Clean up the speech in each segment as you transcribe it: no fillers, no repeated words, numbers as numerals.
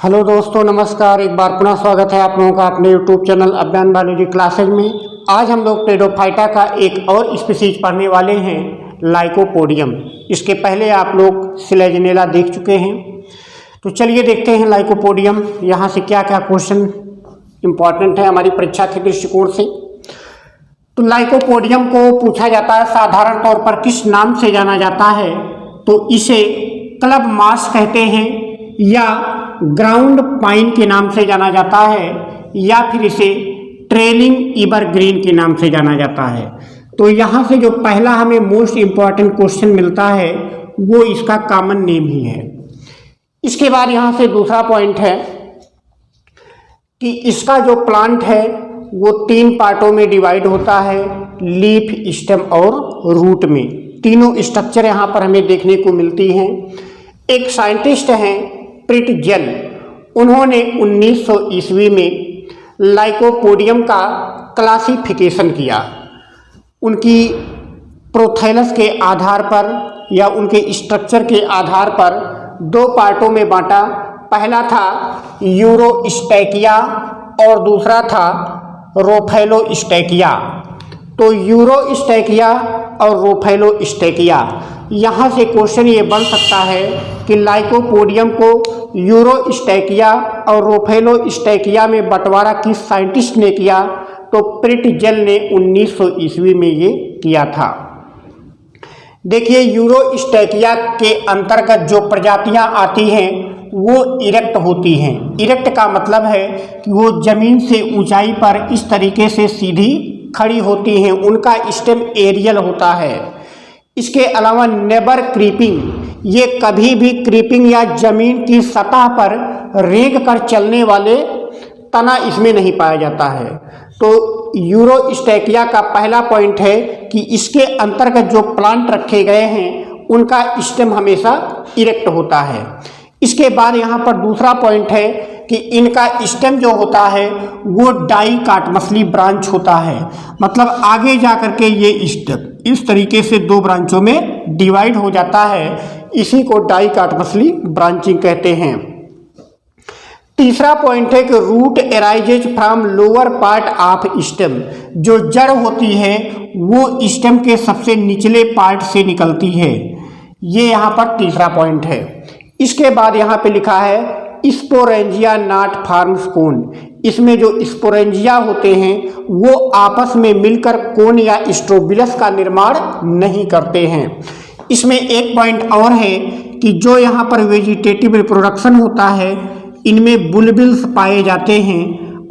Hello दोस्तों, नमस्कार। एक बार पुनः स्वागत है आप लोगों का अपने यूट्यूब चैनल अभियान बायोलॉजी क्लासेज में। आज हम लोग टेरिडोफाइटा का एक और स्पीसीज पढ़ने वाले हैं, लाइकोपोडियम। इसके पहले आप लोग सिलेजनेला देख चुके हैं। तो चलिए देखते हैं लाइकोपोडियम, यहाँ से क्या क्या क्वेश्चन इम्पॉर्टेंट है हमारी परीक्षा के दृष्टिकोण से। तो लाइकोपोडियम को पूछा जाता है साधारण तौर पर किस नाम से जाना जाता है, तो इसे क्लब मार्श कहते हैं या ग्राउंड पाइन के नाम से जाना जाता है या फिर इसे ट्रेलिंग एवरग्रीन के नाम से जाना जाता है। तो यहाँ से जो पहला हमें मोस्ट इम्पॉर्टेंट क्वेश्चन मिलता है वो इसका कॉमन नेम ही है। इसके बाद यहाँ से दूसरा पॉइंट है कि इसका जो प्लांट है वो 3 पार्टों में डिवाइड होता है, लीफ, स्टेम और रूट में। तीनों स्ट्रक्चर यहाँ पर हमें देखने को मिलती हैं। एक साइंटिस्ट हैं प्रिटजेल, उन्होंने 1900 ईस्वी में लाइकोपोडियम का क्लासिफिकेशन किया। उनकी प्रोथैलस के आधार पर या उनके स्ट्रक्चर के आधार पर 2 पार्टों में बांटा। पहला था यूरोस्टैकिया और दूसरा था रोफैलोस्टैकिया। तो यूरोस्टैकिया और रोफैलोस्टैकिया, यहाँ से क्वेश्चन ये बन सकता है कि लाइकोपोडियम को यूरोस्टैकिया और रोफैलोस्टैकिया में बंटवारा किस साइंटिस्ट ने किया, तो प्रिटजेल ने 1900 ईस्वी में ये किया था। देखिए, यूरोस्टैकिया के अंतर्गत जो प्रजातियां आती हैं वो इरेक्ट होती हैं। इरेक्ट का मतलब है कि वो जमीन से ऊंचाई पर इस तरीके से सीधी खड़ी होती हैं, उनका स्टेम एरियल होता है। इसके अलावा नेबर क्रीपिंग, ये कभी भी क्रीपिंग या जमीन की सतह पर रेंग कर चलने वाले तना इसमें नहीं पाया जाता है। तो यूरोस्टैकिया का पहला पॉइंट है कि इसके अंतर्गत जो प्लांट रखे गए हैं उनका स्टेम हमेशा इरेक्ट होता है। इसके बाद यहाँ पर दूसरा पॉइंट है कि इनका स्टेम जो होता है वो डाइकाटमसली ब्रांच होता है, मतलब आगे जा कर के ये स्टेम इस तरीके से 2 ब्रांचों में डिवाइड हो जाता है। इसी को डाइकाटमसली ब्रांचिंग कहते हैं। तीसरा पॉइंट है कि root arises from lower part of stem, जो जड़ होती है वो स्टेम के सबसे निचले पार्ट से निकलती है। ये यहाँ पर तीसरा पॉइंट है। इसके बाद यहाँ पे लिखा है स्पोरेंजिया नॉट फॉर्म्स कोन। इसमें जो स्पोरेंजिया होते हैं वो आपस में मिलकर कोन या स्ट्रोबिलस का निर्माण नहीं करते हैं। इसमें एक पॉइंट और है कि जो यहाँ पर वेजिटेटिव रिप्रोडक्शन होता है इनमें बुलबिल्स पाए जाते हैं,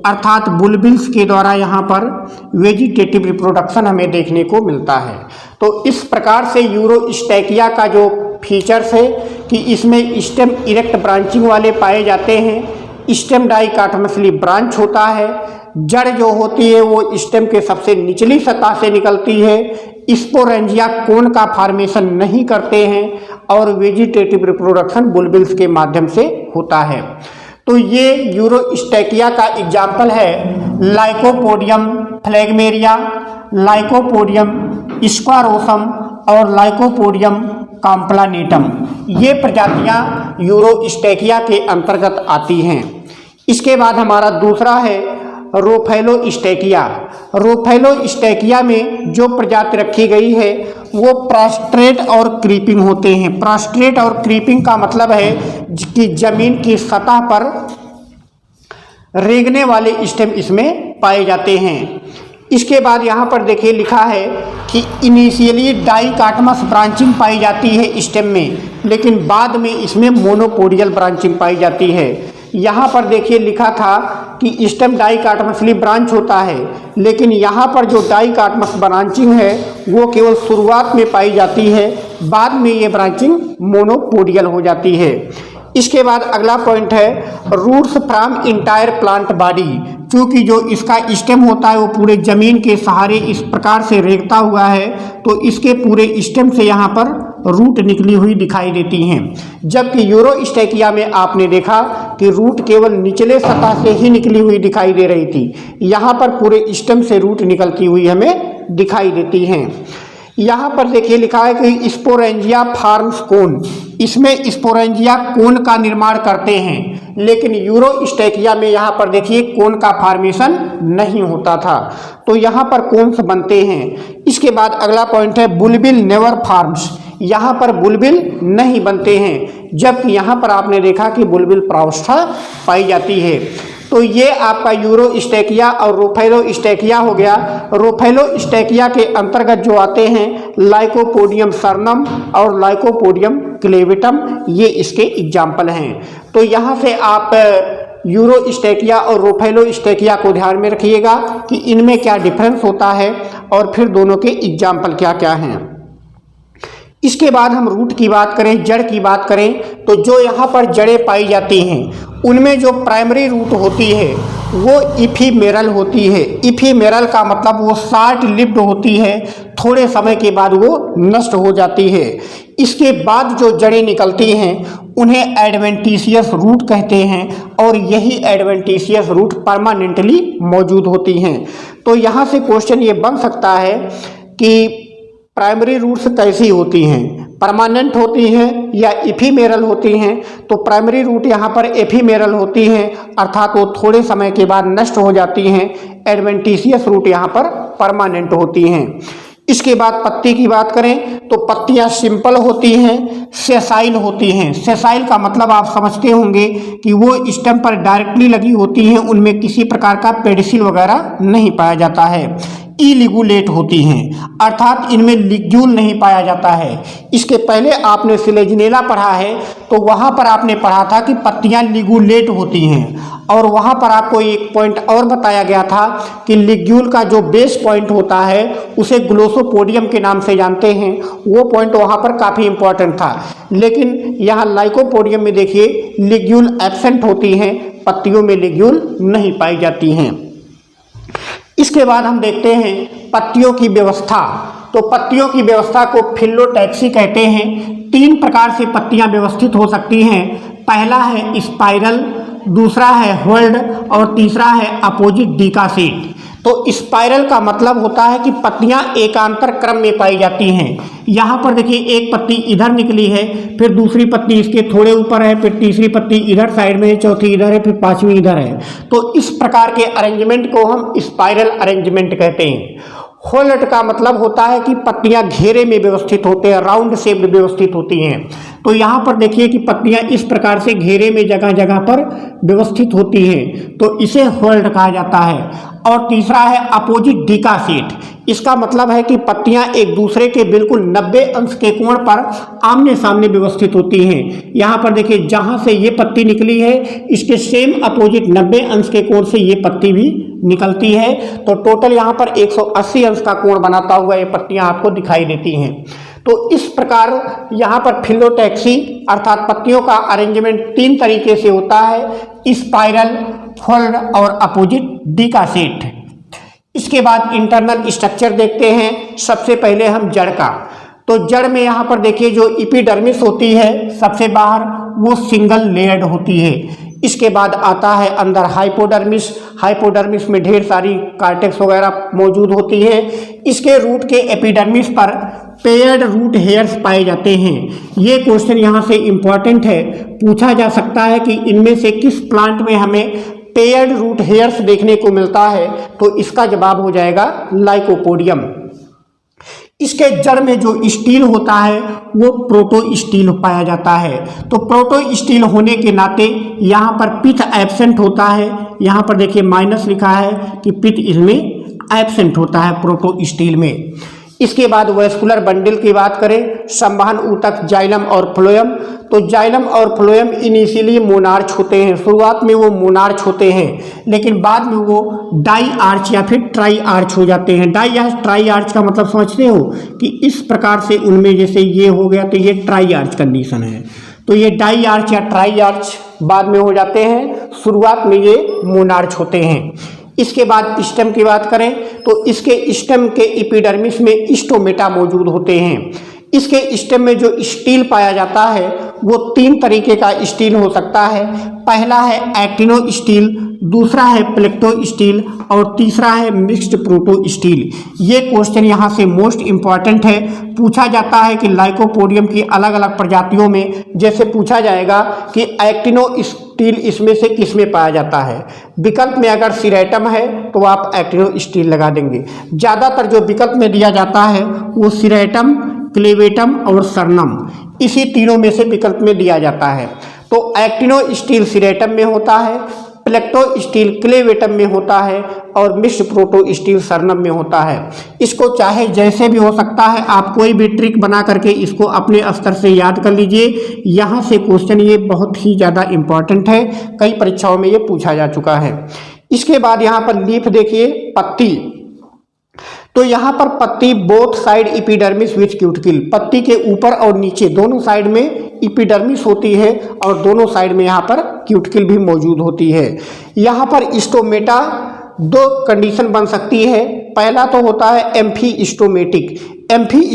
अर्थात बुलबिल्स के द्वारा यहाँ पर वेजिटेटिव रिप्रोडक्शन हमें देखने को मिलता है। तो इस प्रकार से यूरोस्टैकिया का जो फीचर्स है कि इसमें स्टेम इरेक्ट ब्रांचिंग वाले पाए जाते हैं, स्टेम डाइकाटमसली ब्रांच होता है, जड़ जो होती है वो स्टेम के सबसे निचली सतह से निकलती है, स्पोरेंजिया कोन का फॉर्मेशन नहीं करते हैं और वेजिटेटिव रिप्रोडक्शन बुलबिल्स के माध्यम से होता है। तो ये यूरोस्टैकिया का एग्जाम्पल है लाइकोपोडियम फ्लेगमेरिया, लाइकोपोडियम स्क्वारोसम और लाइकोपोडियम कॉम्प्लानेटम। ये प्रजातियां यूरोस्टैकिया के अंतर्गत आती हैं। इसके बाद हमारा दूसरा है रोफैलोस्टैकिया। रोफैलोस्टैकिया में जो प्रजाति रखी गई है वो प्रॉस्ट्रेट और क्रीपिंग होते हैं। प्रॉस्ट्रेट और क्रीपिंग का मतलब है कि जमीन की सतह पर रेंगने वाले स्टेम इसमें पाए जाते हैं। इसके बाद यहाँ पर देखिए लिखा है कि इनिशियली डाइकाटमस ब्रांचिंग पाई जाती है स्टेम में, लेकिन बाद में इसमें मोनोपोडियल ब्रांचिंग पाई जाती है। यहाँ पर देखिए लिखा था कि स्टेम डाइकाटमसली ब्रांच होता है, लेकिन यहाँ पर जो डाइकाटमस ब्रांचिंग है वो केवल शुरुआत में पाई जाती है, बाद में ये ब्रांचिंग मोनोपोडियल हो जाती है। इसके बाद अगला पॉइंट है roots from entire plant body. क्योंकि जो इसका स्टेम होता है वो पूरे जमीन के सहारे इस प्रकार से रेंगता हुआ है, तो इसके पूरे स्टेम से यहाँ पर रूट निकली हुई दिखाई देती हैं। जबकि यूरोस्टैकिया में आपने देखा कि रूट केवल निचले सतह से ही निकली हुई दिखाई दे रही थी, यहाँ पर पूरे स्टेम से रूट निकलती हुई हमें दिखाई देती हैं। यहाँ पर देखिए लिखा है कि स्पोरेंजिया फॉर्म्स कोन। इसमें स्पोरेंजिया कोन का निर्माण करते हैं, लेकिन यूरोस्टैकिया में यहाँ पर देखिए कोन का फॉर्मेशन नहीं होता था, तो यहाँ पर कोन्स बनते हैं। इसके बाद अगला पॉइंट है बुलबिल नेवर फॉर्म्स, यहाँ पर बुलबिल नहीं बनते हैं, जबकि यहाँ पर आपने देखा कि बुलबिल प्रावस्था पाई जाती है। तो ये आपका यूरोस्टैकिया और रोफैलोस्टैकिया हो गया। रोफैलोस्टैकिया के अंतर्गत जो आते हैं लाइकोपोडियम सर्नम और लाइकोपोडियम क्लेविटम, ये इसके एग्जाम्पल हैं। तो यहाँ से आप यूरोस्टैकिया और रोफैलोस्टैकिया को ध्यान में रखिएगा कि इनमें क्या डिफरेंस होता है और फिर दोनों के एग्जाम्पल क्या क्या हैं। इसके बाद हम रूट की बात करें, जड़ की बात करें, तो जो यहाँ पर जड़ें पाई जाती हैं उनमें जो प्राइमरी रूट होती है वो इफीमेरल होती है। इफीमेरल का मतलब वो शॉर्ट लिव्ड होती है, थोड़े समय के बाद वो नष्ट हो जाती है। इसके बाद जो जड़ें निकलती हैं उन्हें एडवेंटिशियस रूट कहते हैं और यही एडवेंटिशियस रूट परमानेंटली मौजूद होती हैं। तो यहाँ से क्वेश्चन ये बन सकता है कि प्राइमरी रूट्स कैसी होती हैं, परमानेंट होती हैं या इफीमेरल होती हैं। तो प्राइमरी रूट यहाँ पर एफीमेरल होती हैं, अर्थात वो थोड़े समय के बाद नष्ट हो जाती हैं। एडवेंटिशियस रूट यहाँ पर परमानेंट होती हैं। इसके बाद पत्ती की बात करें तो पत्तियाँ सिंपल होती हैं, सेसाइल होती हैं। सेसाइल का मतलब आप समझते होंगे कि वो स्टेम पर डायरेक्टली लगी होती हैं, उनमें किसी प्रकार का पेडिसिल वगैरह नहीं पाया जाता है। इलिगुलेट होती हैं, अर्थात इनमें लिग्यूल नहीं पाया जाता है। इसके पहले आपने सिलेजिनेला पढ़ा है तो वहाँ पर आपने पढ़ा था कि पत्तियाँ लिगुलेट होती हैं, और वहाँ पर आपको एक पॉइंट और बताया गया था कि लिग्यूल का जो बेस पॉइंट होता है उसे ग्लोसोपोडियम के नाम से जानते हैं। वो पॉइंट वहाँ पर काफ़ी इंपॉर्टेंट था, लेकिन यहाँ लाइकोपोडियम में देखिए लिग्यूल एब्सेंट होती हैं, पत्तियों में लिग्यूल नहीं पाई जाती हैं। इसके बाद हम देखते हैं पत्तियों की व्यवस्था। तो पत्तियों की व्यवस्था को फिलोटैक्सी कहते हैं। 3 प्रकार से पत्तियां व्यवस्थित हो सकती हैं। पहला है स्पाइरल, दूसरा है होल्ड और तीसरा है अपोजिट डिकासेट। तो स्पाइरल का मतलब होता है कि पत्तियां एकांतर क्रम में पाई जाती हैं। यहाँ पर देखिए एक पत्ती इधर निकली है, फिर दूसरी पत्ती इसके थोड़े ऊपर है, फिर तीसरी पत्ती इधर साइड में है, चौथी इधर है, फिर पांचवी इधर है। तो इस प्रकार के अरेंजमेंट को हम स्पाइरल अरेंजमेंट कहते हैं। होल्ड का मतलब होता है कि पत्तियां घेरे में व्यवस्थित होते हैं, राउंड शेप व्यवस्थित होती हैं। तो यहाँ पर देखिए कि पत्तियां इस प्रकार से घेरे में जगह जगह पर व्यवस्थित होती हैं, तो इसे होल्ड कहा जाता है। और तीसरा है अपोजिट डिकासेट। इसका मतलब है कि पत्तियां एक दूसरे के बिल्कुल 90 अंश के कोण पर आमने सामने व्यवस्थित होती हैं। यहाँ पर देखिए जहाँ से ये पत्ती निकली है इसके सेम अपोजिट 90 अंश के कोण से ये पत्ती भी निकलती है। तो टोटल यहाँ पर 180 अंश का कोण बनाता हुआ ये पत्तियां आपको दिखाई देती हैं। तो इस प्रकार यहाँ पर फिलोटैक्सी अर्थात पत्तियों का अरेंजमेंट 3 तरीके से होता है, स्पाइरल, फोल्ड और अपोजिट डिकासेट। इसके बाद इंटरनल स्ट्रक्चर देखते हैं। सबसे पहले हम जड़ का, तो जड़ में यहाँ पर देखिए जो एपिडर्मिस होती है सबसे बाहर, वो सिंगल लेयर्ड होती है। इसके बाद आता है अंदर हाइपोडर्मिस। हाइपोडर्मिस में ढेर सारी कार्टेक्स वगैरह मौजूद होती है। इसके रूट के एपिडर्मिस पर पेयर्ड रूट हेयर्स पाए जाते हैं। ये क्वेश्चन यहाँ से इम्पॉर्टेंट है, पूछा जा सकता है कि इनमें से किस प्लांट में हमें पेयर्ड रूट हेयर्स देखने को मिलता है, तो इसका जवाब हो जाएगा लाइकोपोडियम। इसके जड़ में जो स्टील होता है वो प्रोटो स्टील पाया जाता है। तो प्रोटो स्टील होने के नाते यहाँ पर पिथ एब्सेंट होता है। यहाँ पर देखिए माइनस लिखा है कि पिथ इसमें एब्सेंट होता है प्रोटो स्टील में। इसके बाद वेस्कुलर बंडल की बात करें, संवहन ऊतक जाइलम और फ्लोएम। तो जाइलम और फ्लोएम इनिशियली मोनार्च होते हैं, शुरुआत में वो मोनार्च होते हैं, लेकिन बाद में वो डाई आर्च या फिर ट्राई आर्च हो जाते हैं। डाई या ट्राई आर्च का मतलब समझते हो कि इस प्रकार से उनमें जैसे ये हो गया तो ये ट्राई आर्च कंडीशन है। तो ये डाई आर्च या ट्राई आर्च बाद में हो जाते हैं, शुरुआत में ये मोनार्च होते हैं। इसके बाद स्टेम की बात करें तो इसके स्टेम के एपिडर्मिस में स्टोमेटा मौजूद होते हैं। इसके स्टेम में जो स्टील पाया जाता है वो 3 तरीके का स्टील हो सकता है। पहला है एक्टिनो स्टील, दूसरा है प्लेक्टो स्टील और तीसरा है मिक्स्ड प्रोटो स्टील। ये क्वेश्चन यहाँ से मोस्ट इम्पॉर्टेंट है। पूछा जाता है कि लाइकोपोडियम की अलग अलग प्रजातियों में जैसे पूछा जाएगा कि एक्टिनो स्टील इसमें से किस में पाया जाता है। विकल्प में अगर सिरेटम है तो आप एक्टिनो स्टील लगा देंगे। ज़्यादातर जो विकल्प में दिया जाता है वो सिरेटम, क्लेवेटम और सरनम, इसी तीनों में से विकल्प में दिया जाता है। तो एक्टिनो स्टील सिरेटम में होता है, प्लेक्टो स्टील क्लेवेटम में होता है और मिक्स्ड प्रोटो स्टील सरनम में होता है। इसको चाहे जैसे भी हो सकता है, आप कोई भी ट्रिक बना करके इसको अपने स्तर से याद कर लीजिए। यहाँ से क्वेश्चन ये बहुत ही ज़्यादा इम्पॉर्टेंट है, कई परीक्षाओं में ये पूछा जा चुका है। इसके बाद यहाँ पर लीफ देखिए, पत्ती। तो यहाँ पर पत्ती both side epidermis with cuticle, पत्ती के ऊपर और नीचे दोनों साइड में इपिडर्मिस होती है और दोनों साइड में यहाँ पर क्यूटिकल भी मौजूद होती है। यहाँ पर स्टोमेटा 2 कंडीशन बन सकती है। पहला तो होता है एम्फी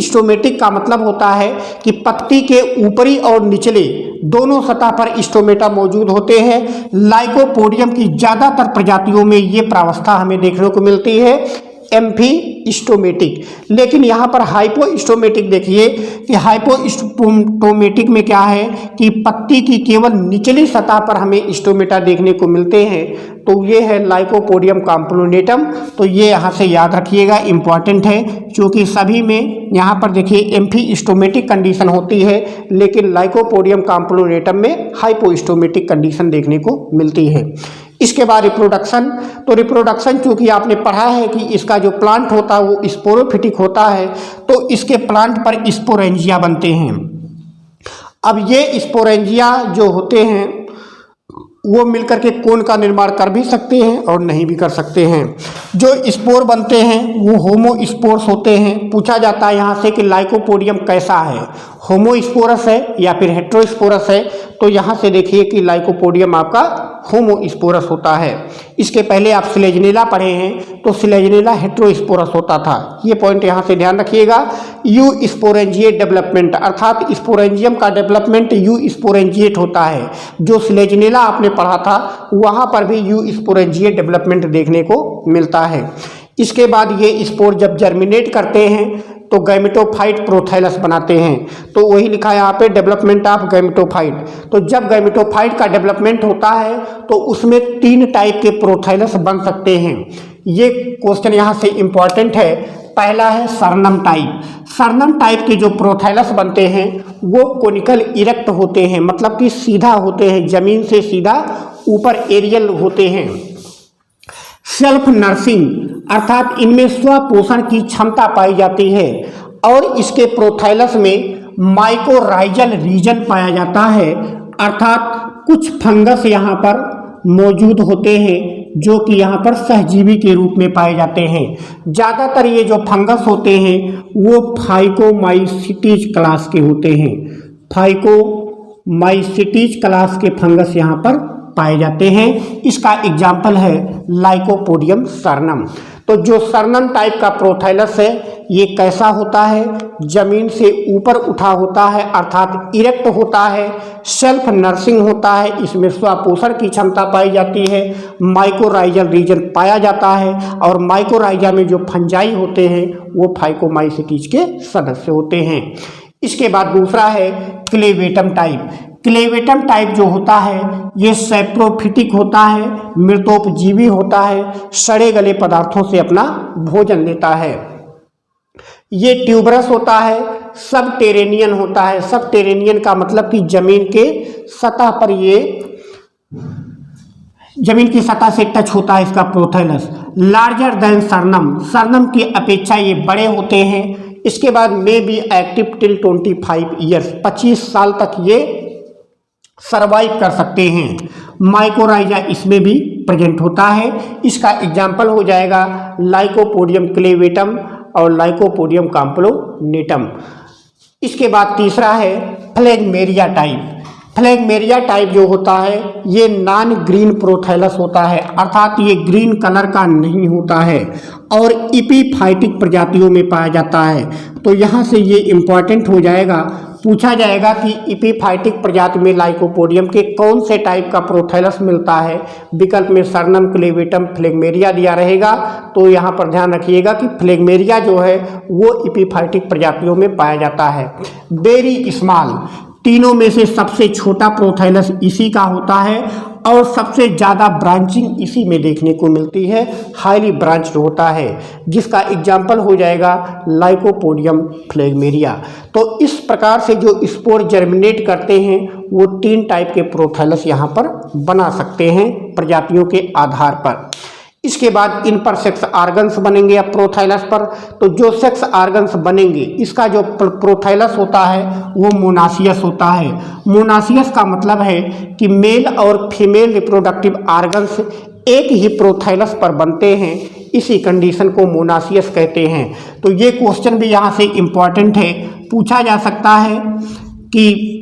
स्टोमेटिक का मतलब होता है कि पत्ती के ऊपरी और निचले दोनों सतह पर स्टोमेटा मौजूद होते हैं। लाइकोपोडियम की ज़्यादातर प्रजातियों में ये प्रावस्था हमें देखने को मिलती है, एम्फी। लेकिन यहाँ पर हाइपोस्टोमेटिक देखिए कि हाइपोस्टोमेटिक में क्या है कि पत्ती की केवल निचली सतह पर हमें स्टोमेटा देखने को मिलते हैं। तो ये है लाइकोपोडियम कॉम्प्लोनेटम। तो ये यहाँ से याद रखिएगा, इम्पॉर्टेंट है, क्योंकि सभी में यहाँ पर देखिए एम्फीस्टोमेटिक कंडीशन होती है, लेकिन लाइकोपोडियम कॉम्प्लोनेटम में हाइपोस्टोमेटिक कंडीशन देखने को मिलती है। इसके बाद रिप्रोडक्शन। तो रिप्रोडक्शन चूँकि आपने पढ़ा है कि इसका जो प्लांट होता है वो स्पोरोफिटिक होता है, तो इसके प्लांट पर स्पोरेंजिया बनते हैं। अब ये स्पोरेंजिया जो होते हैं वो मिलकर के कोन का निर्माण कर भी सकते हैं और नहीं भी कर सकते हैं। जो स्पोर बनते हैं वो होमोस्पोर्स होते हैं। पूछा जाता है यहाँ से कि लाइकोपोडियम कैसा है, होमोस्पोरस है या फिर हेट्रोस्पोरस है। तो यहाँ से देखिए कि लाइकोपोडियम आपका होमोस्पोरस होता है। इसके पहले आप सिलेजनेला पढ़े हैं, तो सिलेजनेला हेट्रोस्पोरस होता था। ये पॉइंट यहाँ से ध्यान रखिएगा। यू स्पोरेंजिएट डेवलपमेंट, अर्थात स्पोरेंजियम का डेवलपमेंट यू स्पोरेंजिएट होता है। जो सिलेजनेला आपने पढ़ा था वहाँ पर भी यू स्पोरेंजिएट डेवलपमेंट देखने को मिलता है। इसके बाद ये स्पोर जब जर्मिनेट करते हैं तो गैमेटोफाइट प्रोथैलस बनाते हैं। तो वही लिखा है यहाँ पे, डेवलपमेंट ऑफ गैमेटोफाइट। तो जब गैमेटोफाइट का डेवलपमेंट होता है तो उसमें 3 टाइप के प्रोथैलस बन सकते हैं। ये क्वेश्चन यहाँ से इम्पॉर्टेंट है। पहला है सरनम टाइप। सरनम टाइप के जो प्रोथैलस बनते हैं वो कोनिकल इरेक्ट होते हैं, मतलब कि सीधा होते हैं, जमीन से सीधा ऊपर एरियल होते हैं। सेल्फ नर्सिंग, अर्थात इनमें स्वपोषण की क्षमता पाई जाती है और इसके प्रोथैलस में माइकोराइजल रीजन पाया जाता है, अर्थात कुछ फंगस यहाँ पर मौजूद होते हैं जो कि यहाँ पर सहजीवी के रूप में पाए जाते हैं। ज़्यादातर ये जो फंगस होते हैं वो फाइकोमाइसिटीज क्लास के होते हैं। फाइकोमाइसिटीज क्लास के फंगस यहाँ पर पाए जाते हैं। इसका एग्जाम्पल है लाइकोपोडियम सरनम। तो जो सरनम टाइप का प्रोथैलस है ये कैसा होता है, जमीन से ऊपर उठा होता है, अर्थात इरेक्ट होता है, सेल्फ नर्सिंग होता है, इसमें स्वपोषण की क्षमता पाई जाती है, माइकोराइजल रीजन पाया जाता है और माइकोराइजा में जो फंजाई होते हैं वो फाइकोमाइसिटीज के सदस्य होते हैं। इसके बाद दूसरा है क्लेवेटम टाइप। क्लेवेटम टाइप जो होता है ये सैप्रोफिटिक होता है, मृतोपजीवी होता है, सड़े गले पदार्थों से अपना भोजन लेता है। ये ट्यूबरस होता है, सब टेरेनियन होता है। सब टेरेनियन का मतलब कि जमीन के सतह पर, ये जमीन की सतह से टच होता है इसका prothallus. Larger than Saranam, Saranam की अपेक्षा ये बड़े होते हैं। इसके बाद may be active till 25 years, 25 साल तक ये सर्वाइव कर सकते हैं। माइकोराइजा इसमें भी प्रेजेंट होता है। इसका एग्जाम्पल हो जाएगा लाइकोपोडियम क्लेवेटम और लाइकोपोडियम कॉम्प्लोनेटम। इसके बाद तीसरा है फ्लेगमेरिया टाइप। फ्लेगमेरिया टाइप जो होता है ये नॉन ग्रीन प्रोथैलस होता है, अर्थात ये ग्रीन कलर का नहीं होता है और इपीफाइटिक प्रजातियों में पाया जाता है। तो यहाँ से ये इम्पॉर्टेंट हो जाएगा, पूछा जाएगा कि एपिफाइटिक प्रजाति में लाइकोपोडियम के कौन से टाइप का प्रोथैलस मिलता है। विकल्प में सर्नम, क्लेवेटम, फ्लेगमेरिया दिया रहेगा। तो यहाँ पर ध्यान रखिएगा कि फ्लेगमेरिया जो है वो एपिफाइटिक प्रजातियों में पाया जाता है। वेरी स्मॉल, तीनों में से सबसे छोटा प्रोथैलस इसी का होता है और सबसे ज़्यादा ब्रांचिंग इसी में देखने को मिलती है, हाईली ब्रांच्ड होता है, जिसका एग्जाम्पल हो जाएगा लाइकोपोडियम फ्लेगमेरिया। तो इस प्रकार से जो स्पोर जर्मिनेट करते हैं वो 3 टाइप के प्रोथैलस यहाँ पर बना सकते हैं प्रजातियों के आधार पर। इसके बाद इन पर सेक्स आर्गन्स बनेंगे। अब प्रोथाइलस पर, तो जो सेक्स आर्गन्स बनेंगे इसका जो प्रोथाइलस होता है वो मोनासियस होता है। मोनासियस का मतलब है कि मेल और फीमेल रिप्रोडक्टिव आर्गन्स एक ही प्रोथाइलस पर बनते हैं, इसी कंडीशन को मोनासियस कहते हैं। तो ये क्वेश्चन भी यहाँ से इम्पॉर्टेंट है, पूछा जा सकता है कि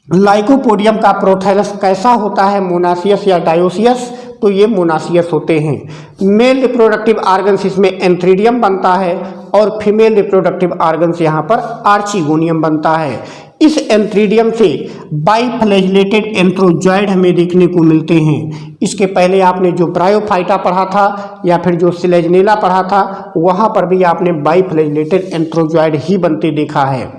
लाइकोपोडियम का प्रोथाइलस कैसा होता है, मोनासियस या डायोसियस। तो ये मोनासियस होते हैं। मेल रिप्रोडक्टिव आर्गन्स इसमें एंथ्रीडियम बनता है और फीमेल रिप्रोडक्टिव आर्गन्स यहाँ पर आर्चिगोनियम बनता है। इस एंथ्रीडियम से बाइफ्लैजिलेटेड एंथ्रोजॉइड हमें देखने को मिलते हैं। इसके पहले आपने जो ब्रायोफाइटा पढ़ा था या फिर जो सिलेजनेला पढ़ा था वहाँ पर भी आपने बाइफ्लैजिलेटेड एंथ्रोजॉइड ही बनते देखा है।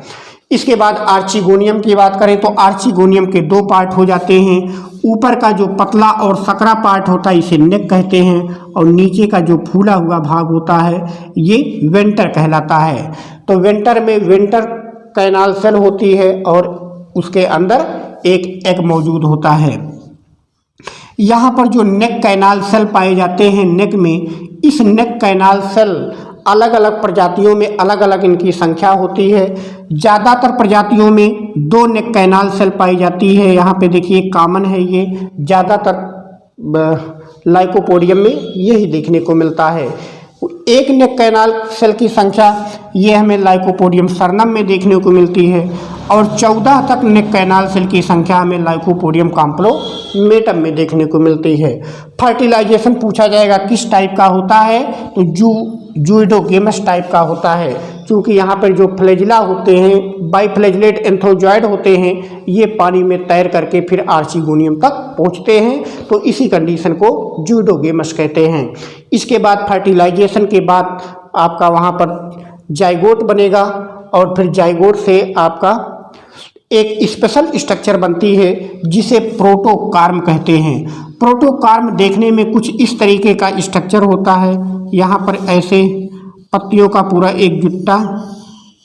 इसके बाद आर्चिगोनियम की बात करें तो आर्चिगोनियम के 2 पार्ट हो जाते हैं। ऊपर का जो पतला और सकरा पार्ट होता है इसे नेक कहते हैं और नीचे का जो फूला हुआ भाग होता है ये वेंटर कहलाता है। तो वेंटर में वेंटर कैनाल सेल होती है और उसके अंदर एक एग मौजूद होता है। यहाँ पर जो नेक कैनाल सेल पाए जाते हैं नेक में, इस नेक कैनाल सेल अलग अलग प्रजातियों में अलग अलग इनकी संख्या होती है। ज़्यादातर प्रजातियों में 2 नेक कैनाल सेल पाई जाती है। यहाँ पे देखिए कॉमन है, ये ज़्यादातर लाइकोपोडियम में यही देखने को मिलता है। एक नेक कैनाल सेल की संख्या ये हमें लाइकोपोडियम सर्नम में देखने को मिलती है और 14 तक नेक कैनाल सेल की संख्या हमें लाइकोपोडियम कॉम्प्लोमेटम में देखने को मिलती है। फर्टिलाइजेशन पूछा जाएगा किस टाइप का होता है, तो ज़ूइडोगेमस टाइप का होता है, क्योंकि यहाँ पर जो फ्लैजिला होते हैं बाइफ्लैजिलेट एंथ्रोजॉइड होते हैं ये पानी में तैर करके फिर आर्चिगोनियम तक पहुँचते हैं, तो इसी कंडीशन को ज़ूइडोगेमस कहते हैं। इसके बाद फर्टिलाइजेशन के बाद आपका वहाँ पर जाइगोट बनेगा और फिर जाइगोट से आपका एक स्पेशल स्ट्रक्चर बनती है जिसे प्रोटोकार्म कहते हैं। प्रोटोकार्म देखने में कुछ इस तरीके का स्ट्रक्चर होता है। यहाँ पर ऐसे पत्तियों का पूरा एक जुट्टा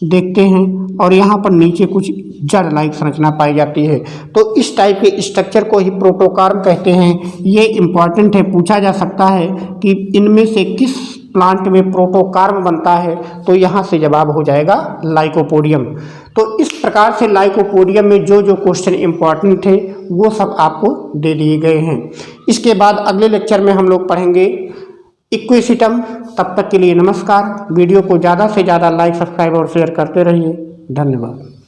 देखते हैं और यहाँ पर नीचे कुछ जड़ लाइक संरचना पाई जाती है। तो इस टाइप के स्ट्रक्चर को ही प्रोटोकार्म कहते हैं। ये इम्पॉर्टेंट है, पूछा जा सकता है कि इनमें से किस प्लांट में प्रोटोकार्म बनता है, तो यहाँ से जवाब हो जाएगा लाइकोपोडियम। तो इस प्रकार से लाइकोपोडियम में जो जो क्वेश्चन इम्पॉर्टेंट थे वो सब आपको दे दिए गए हैं। इसके बाद अगले लेक्चर में हम लोग पढ़ेंगे इक्विसिटम। तब तक के लिए नमस्कार। वीडियो को ज़्यादा से ज़्यादा लाइक, सब्सक्राइब और शेयर करते रहिए। धन्यवाद।